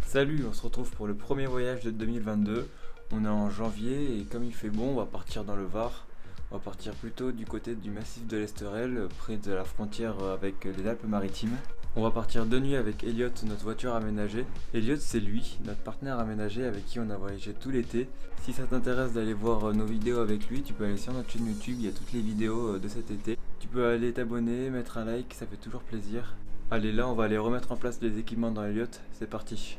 Salut, on se retrouve pour le premier voyage de 2022. On est en janvier et comme il fait bon, on va partir dans le Var. On va partir plutôt du côté du massif de l'Esterel, près de la frontière avec les Alpes-Maritimes. On va partir de nuit avec Elliot, notre voiture aménagée. Elliot, c'est lui, notre partenaire aménagé avec qui on a voyagé tout l'été. Si ça t'intéresse d'aller voir nos vidéos avec lui, tu peux aller sur notre chaîne YouTube, il y a toutes les vidéos de cet été. Tu peux aller t'abonner, mettre un like, ça fait toujours plaisir. Allez, là on va aller remettre en place les équipements dans Elliot, c'est parti.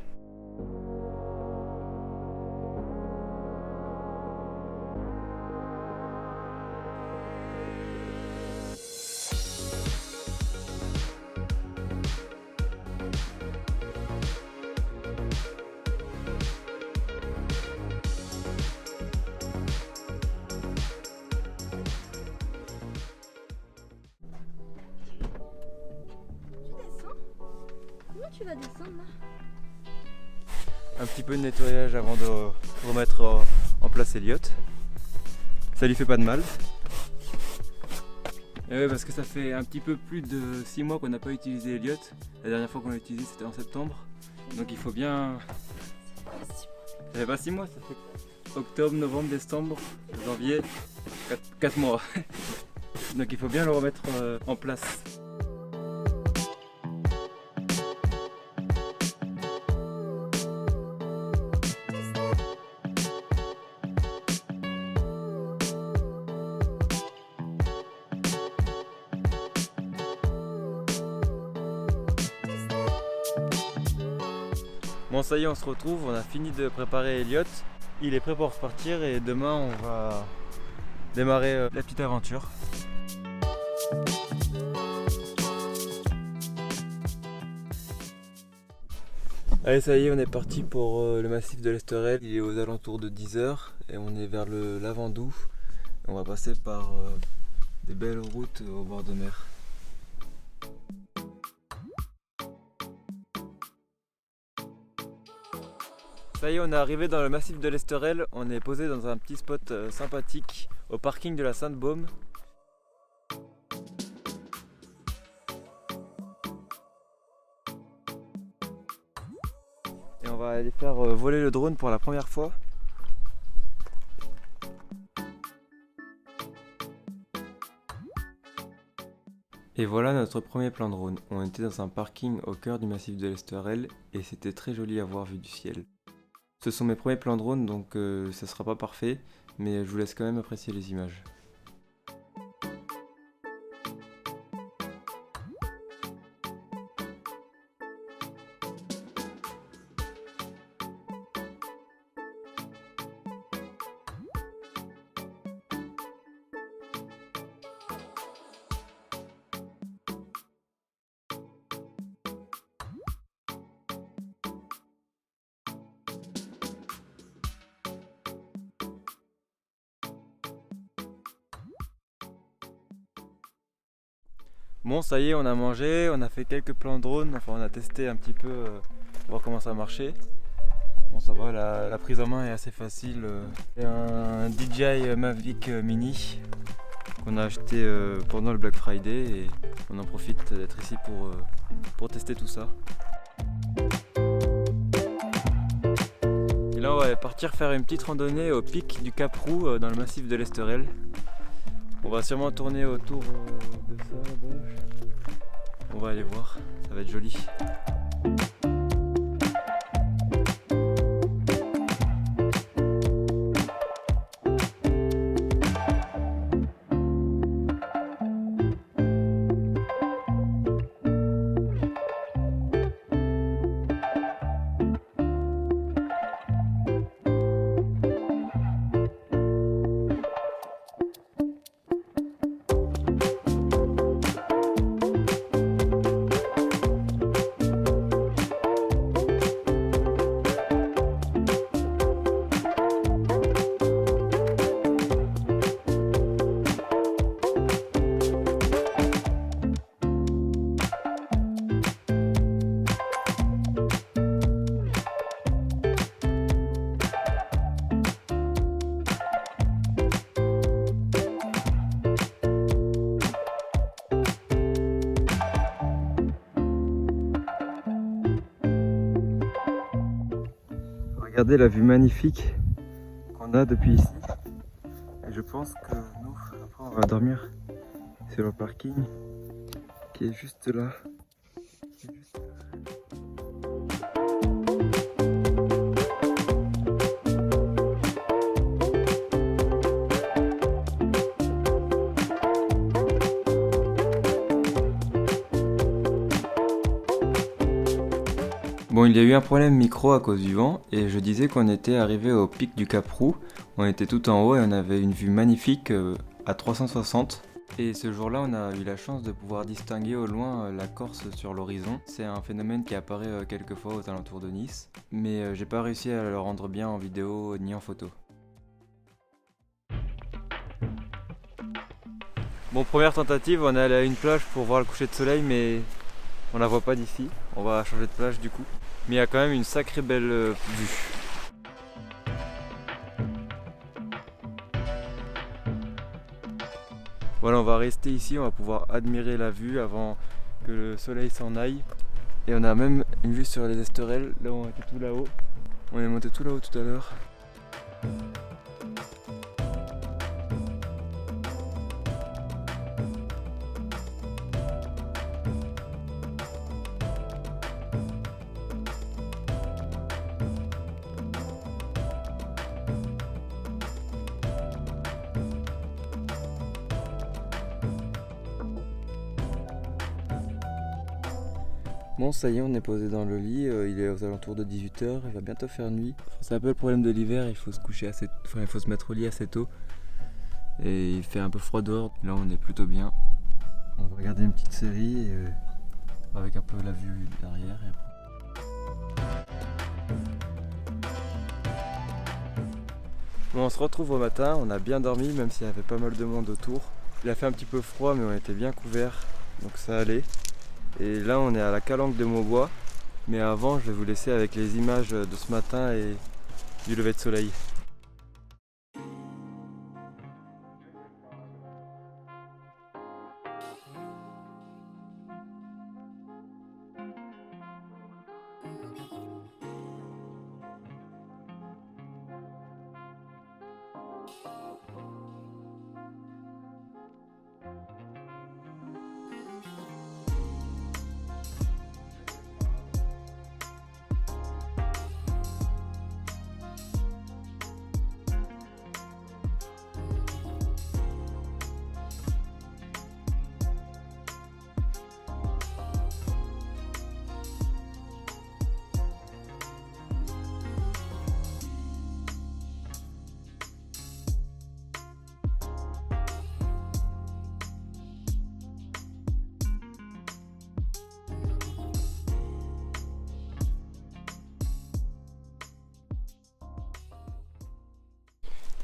Comment tu vas descendre là? Un petit peu de nettoyage avant de remettre en place Elliot. Ça lui fait pas de mal. Et ouais, parce que ça fait un petit peu plus de 6 mois qu'on n'a pas utilisé Elliot. La dernière fois qu'on l'a utilisé c'était en septembre. Donc il faut bien... Ça fait pas 6 mois, ça fait octobre, novembre, décembre, janvier, 4 mois. Donc il faut bien le remettre en place. Bon ça y est, on se retrouve, on a fini de préparer Elliot, il est prêt pour repartir et demain on va démarrer la petite aventure. Allez ça y est, on est parti pour le massif de l'Esterel, il est aux alentours de 10 h et on est vers le Lavandou. On va passer par des belles routes au bord de mer. Ça y est, on est arrivé dans le massif de l'Esterel, on est posé dans un petit spot sympathique au parking de la Sainte-Baume. Et on va aller faire voler le drone pour la première fois. Et voilà notre premier plan drone. On était dans un parking au cœur du massif de l'Esterel et c'était très joli à voir vu du ciel. Ce sont mes premiers plans drone donc ça sera pas parfait, mais je vous laisse quand même apprécier les images. Bon ça y est, on a mangé, on a fait quelques plans drone, enfin on a testé un petit peu voir comment ça marchait. Bon ça va, la prise en main est assez facile. C'est un DJI Mavic Mini qu'on a acheté pendant le Black Friday et on en profite d'être ici pour tester tout ça. Et là on va partir faire une petite randonnée au pic du Cap Roux dans le massif de l'Esterel. On va sûrement tourner autour de ça là-bas. On va aller voir, ça va être joli. Regardez la vue magnifique qu'on a depuis ici. Et je pense que nous, après on va dormir sur le parking qui est juste là. Bon, il y a eu un problème micro à cause du vent et je disais qu'on était arrivé au pic du Cap Roux. On était tout en haut et on avait une vue magnifique à 360. Et ce jour-là, on a eu la chance de pouvoir distinguer au loin la Corse sur l'horizon. C'est un phénomène qui apparaît quelquefois aux alentours de Nice, mais j'ai pas réussi à le rendre bien en vidéo ni en photo. Bon, première tentative, on est allé à une plage pour voir le coucher de soleil, mais on la voit pas d'ici. On va changer de plage du coup. Mais il y a quand même une sacrée belle vue. Voilà, on va rester ici, on va pouvoir admirer la vue avant que le soleil s'en aille. Et on a même une vue sur les Esterelles, là on était tout là-haut. On est monté tout là-haut tout à l'heure. Bon, ça y est, on est posé dans le lit, il est aux alentours de 18 h, il va bientôt faire nuit. C'est un peu le problème de l'hiver, il faut se coucher assez, il faut se mettre au lit assez tôt. Et il fait un peu froid dehors, là on est plutôt bien. On va regarder une petite série avec un peu la vue derrière. Bon, on se retrouve au matin, on a bien dormi même s'il y avait pas mal de monde autour. Il a fait un petit peu froid mais on était bien couverts, donc ça allait. Et là on est à la calanque de Maubois, mais avant je vais vous laisser avec les images de ce matin et du lever de soleil.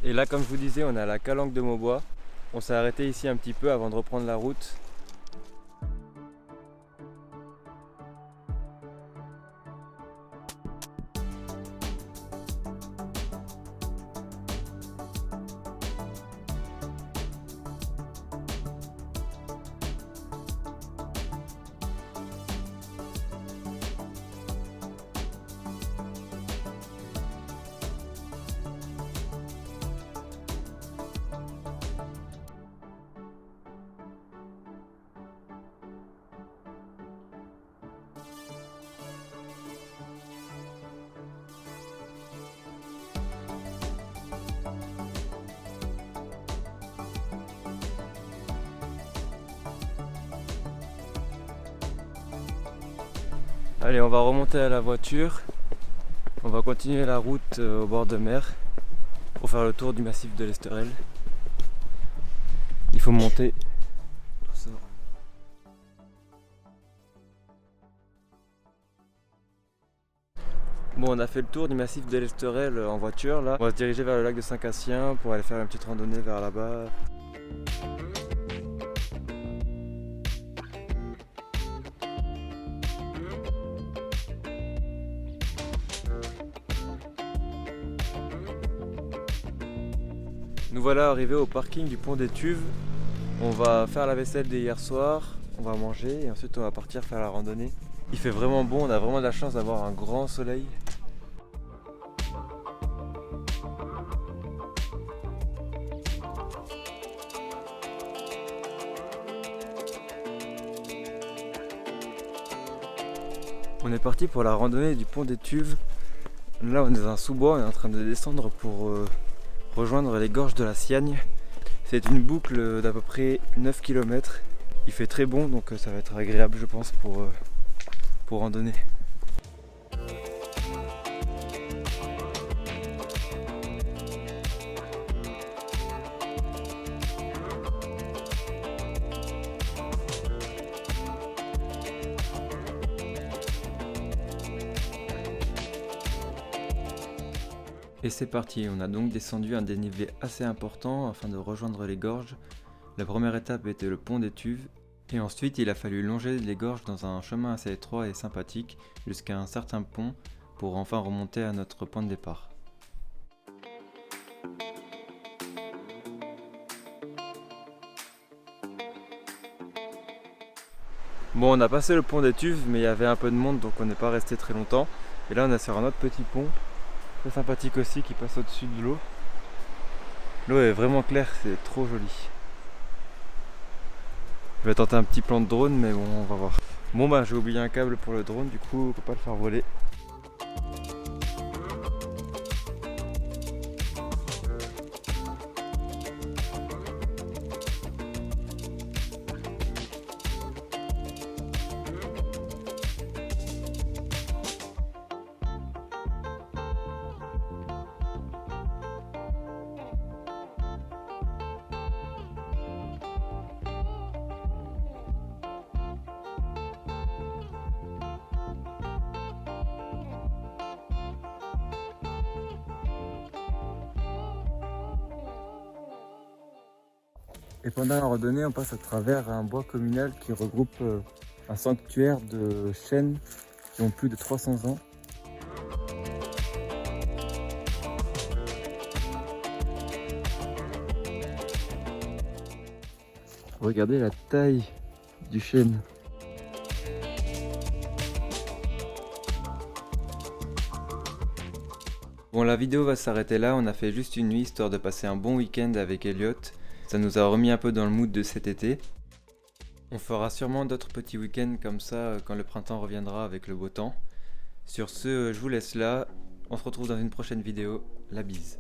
Et là, comme je vous disais, on est à la calanque de Maubois. On s'est arrêté ici un petit peu avant de reprendre la route. Allez, on va remonter à la voiture. On va continuer la route au bord de mer pour faire le tour du massif de l'Esterel. Il faut monter tout ça. Bon, on a fait le tour du massif de l'Esterel en voiture là. On va se diriger vers le lac de Saint-Cassien pour aller faire une petite randonnée vers là-bas. Nous voilà arrivés au parking du pont des Tuves. On va faire la vaisselle d'hier soir, on va manger et ensuite on va partir faire la randonnée. Il fait vraiment bon, on a vraiment de la chance d'avoir un grand soleil. On est parti pour la randonnée du pont des Tuves. Là on est dans un sous-bois, on est en train de descendre pour rejoindre les gorges de la Siagne. C'est une boucle d'à peu près 9 km. Il fait très bon donc ça va être agréable je pense pour randonner. Et c'est parti, on a donc descendu un dénivelé assez important afin de rejoindre les gorges. La première étape était le pont des Tuves, et ensuite il a fallu longer les gorges dans un chemin assez étroit et sympathique jusqu'à un certain pont pour enfin remonter à notre point de départ. Bon, on a passé le pont des Tuves, mais il y avait un peu de monde donc on n'est pas resté très longtemps. Et là on est sur un autre petit pont. Très sympathique aussi qui passe au-dessus de l'eau. L'eau est vraiment claire, c'est trop joli. Je vais tenter un petit plan de drone mais bon on va voir. Bon bah j'ai oublié un câble pour le drone, du coup on peut pas le faire voler. Et pendant la randonnée, on passe à travers un bois communal qui regroupe un sanctuaire de chênes qui ont plus de 300 ans. Regardez la taille du chêne. Bon, la vidéo va s'arrêter là, on a fait juste une nuit histoire de passer un bon week-end avec Elliot. Ça nous a remis un peu dans le mood de cet été. On fera sûrement d'autres petits week-ends comme ça quand le printemps reviendra avec le beau temps. Sur ce, je vous laisse là. On se retrouve dans une prochaine vidéo. La bise.